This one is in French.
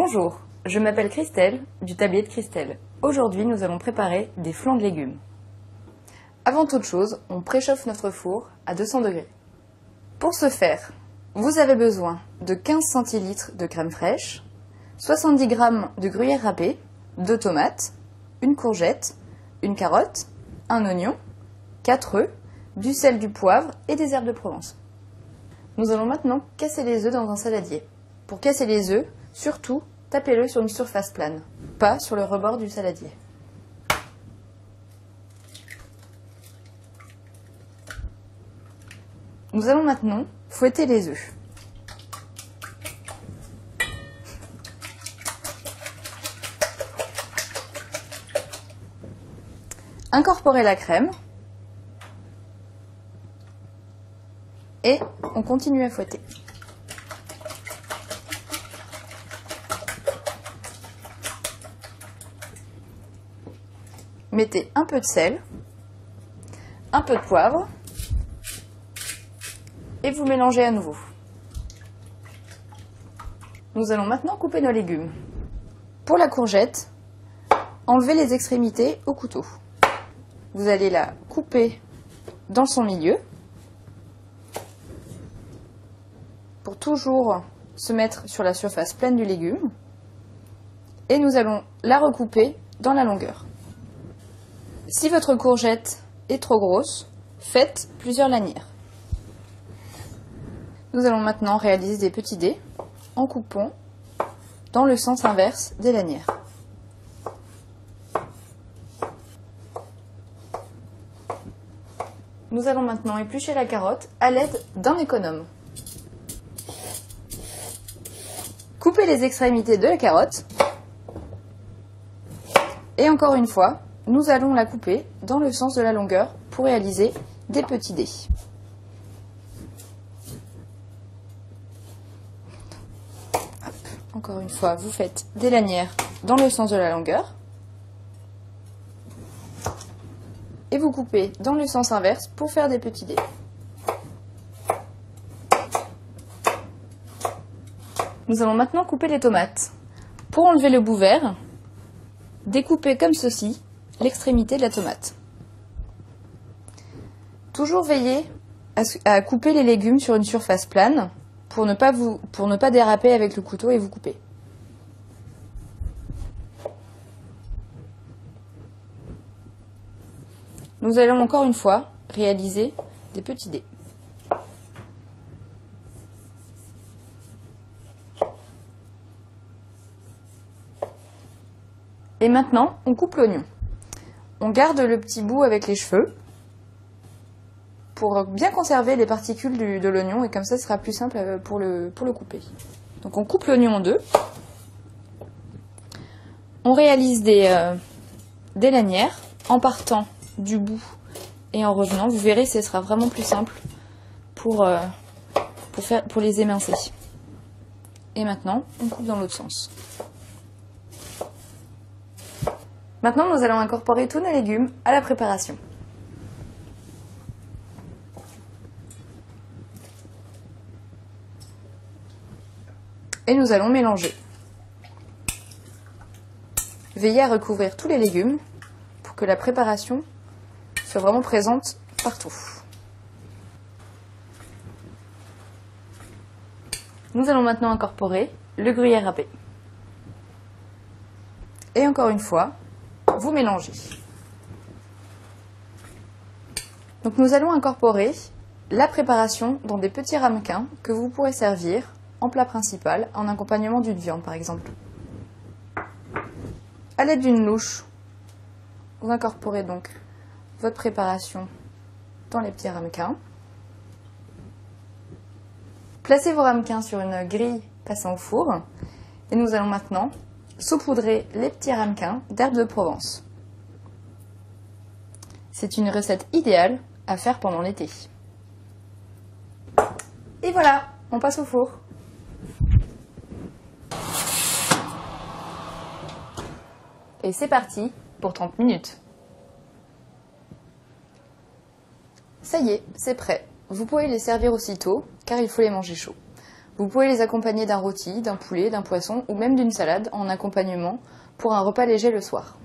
Bonjour, je m'appelle Christelle, du tablier de Christelle. Aujourd'hui, nous allons préparer des flancs de légumes. Avant toute chose, on préchauffe notre four à 200 degrés. Pour ce faire, vous avez besoin de 15 centilitres de crème fraîche, 70 g de gruyère râpée, 2 tomates, une courgette, une carotte, un oignon, 4 œufs, du sel, du poivre et des herbes de Provence. Nous allons maintenant casser les œufs dans un saladier. Pour casser les œufs, surtout, tapez-le sur une surface plane, pas sur le rebord du saladier. Nous allons maintenant fouetter les œufs. Incorporez la crème et on continue à fouetter. Mettez un peu de sel, un peu de poivre et vous mélangez à nouveau. Nous allons maintenant couper nos légumes. Pour la courgette, enlevez les extrémités au couteau. Vous allez la couper dans son milieu pour toujours se mettre sur la surface pleine du légume et nous allons la recouper dans la longueur. Si votre courgette est trop grosse, faites plusieurs lanières. Nous allons maintenant réaliser des petits dés en coupant dans le sens inverse des lanières. Nous allons maintenant éplucher la carotte à l'aide d'un économe. Coupez les extrémités de la carotte et encore une fois, nous allons la couper dans le sens de la longueur pour réaliser des petits dés. Hop. Encore une fois, vous faites des lanières dans le sens de la longueur et vous coupez dans le sens inverse pour faire des petits dés. Nous allons maintenant couper les tomates. Pour enlever le bout vert, découpez comme ceci l'extrémité de la tomate. Toujours veillez à couper les légumes sur une surface plane pour ne pas déraper avec le couteau et vous couper. Nous allons encore une fois réaliser des petits dés. Et maintenant, on coupe l'oignon. On garde le petit bout avec les cheveux pour bien conserver les particules de l'oignon et comme ça, ce sera plus simple pour le couper. Donc on coupe l'oignon en deux. On réalise des lanières en partant du bout et en revenant. Vous verrez, ce sera vraiment plus simple pour les émincer. Et maintenant, on coupe dans l'autre sens. Maintenant, nous allons incorporer tous nos légumes à la préparation. Et nous allons mélanger. Veillez à recouvrir tous les légumes pour que la préparation soit vraiment présente partout. Nous allons maintenant incorporer le gruyère râpé. Et encore une fois, vous mélangez. Donc nous allons incorporer la préparation dans des petits ramequins que vous pourrez servir en plat principal en accompagnement d'une viande par exemple. À l'aide d'une louche, vous incorporez donc votre préparation dans les petits ramequins. Placez vos ramequins sur une grille passant au four et nous allons maintenant saupoudrer les petits ramequins d'herbes de Provence. C'est une recette idéale à faire pendant l'été. Et voilà, on passe au four. Et c'est parti pour 30 minutes. Ça y est, c'est prêt. Vous pouvez les servir aussitôt car il faut les manger chauds. Vous pouvez les accompagner d'un rôti, d'un poulet, d'un poisson ou même d'une salade en accompagnement pour un repas léger le soir.